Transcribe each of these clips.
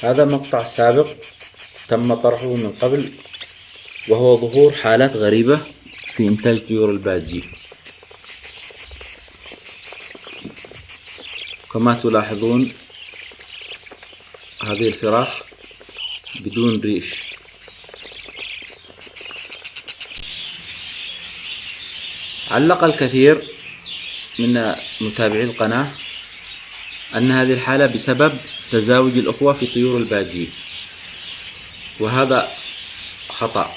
هذا مقطع سابق تم طرحه من قبل، وهو ظهور حالات غريبة في إنتاج طيور البادجي. كما تلاحظون هذه الفراخ بدون ريش. علق الكثير من متابعي القناة أن هذه الحالة بسبب تزاوج الأخوة في طيور البادجي، وهذا خطأ،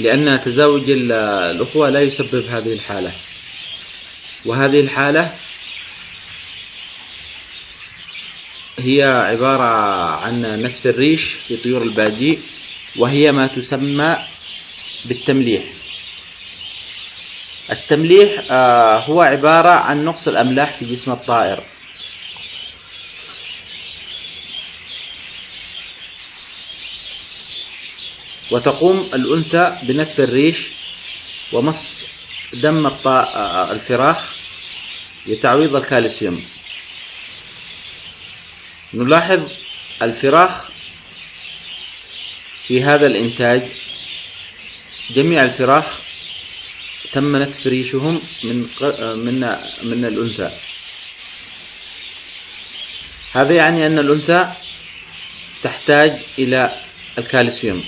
لأن تزاوج الأخوة لا يسبب هذه الحالة. وهذه الحالة هي عبارة عن نتف الريش في طيور البادجي، وهي ما تسمى بالتمليح. التمليح هو عبارة عن نقص الأملاح في جسم الطائر. وتقوم الأنثى بنتف الريش ومص دم الفراخ لتعويض الكالسيوم. نلاحظ الفراخ في هذا الإنتاج، جميع الفراخ تم نتف ريشهم من الأنثى. هذا يعني أن الأنثى تحتاج إلى الكالسيوم.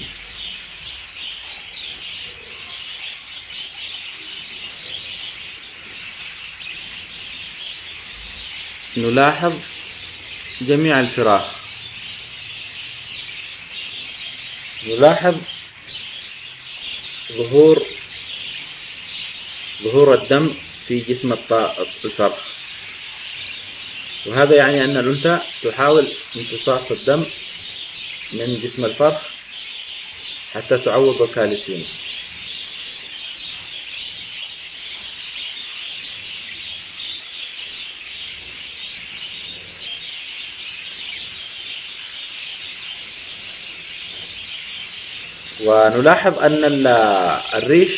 نلاحظ جميع الفراخ، نلاحظ ظهور الدم في جسم الفرخ، وهذا يعني أن الأنثى تحاول امتصاص الدم من جسم الفرخ حتى تعوض الكالسيوم. ونلاحظ أن الريش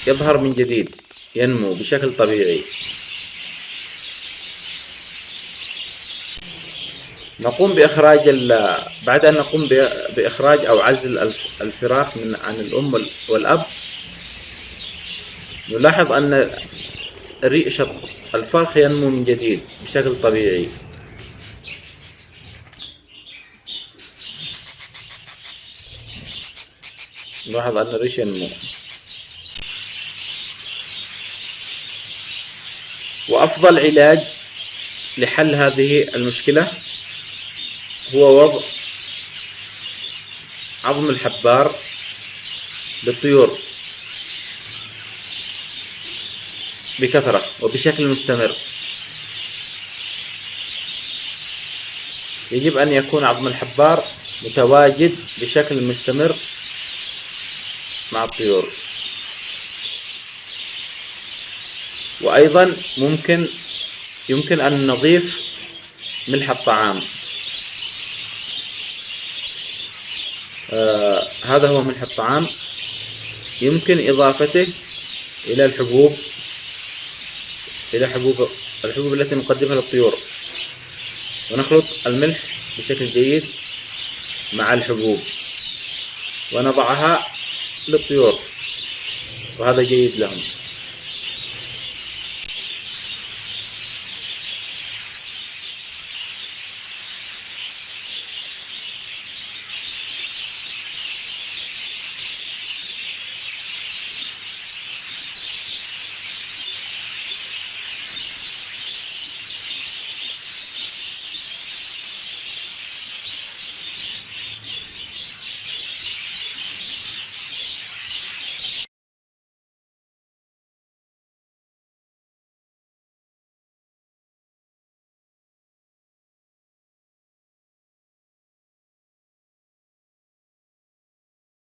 يظهر من جديد، ينمو بشكل طبيعي. بعد أن نقوم بإخراج أو عزل الفراخ عن الأم والأب، نلاحظ أن ريش الفرخ ينمو من جديد بشكل طبيعي. نلاحظ أن الريش ينمو. وأفضل علاج لحل هذه المشكلة هو وضع عظم الحبار للطيور بكثرة وبشكل مستمر. يجب أن يكون عظم الحبار متواجد بشكل مستمر مع الطيور. وأيضا يمكن أن نضيف ملح الطعام. هذا هو ملح الطعام، يمكن إضافته إلى الحبوب التي نقدمها للطيور، ونخلط الملح بشكل جيد مع الحبوب ونضعها للطيور، وهذا جيد لهم.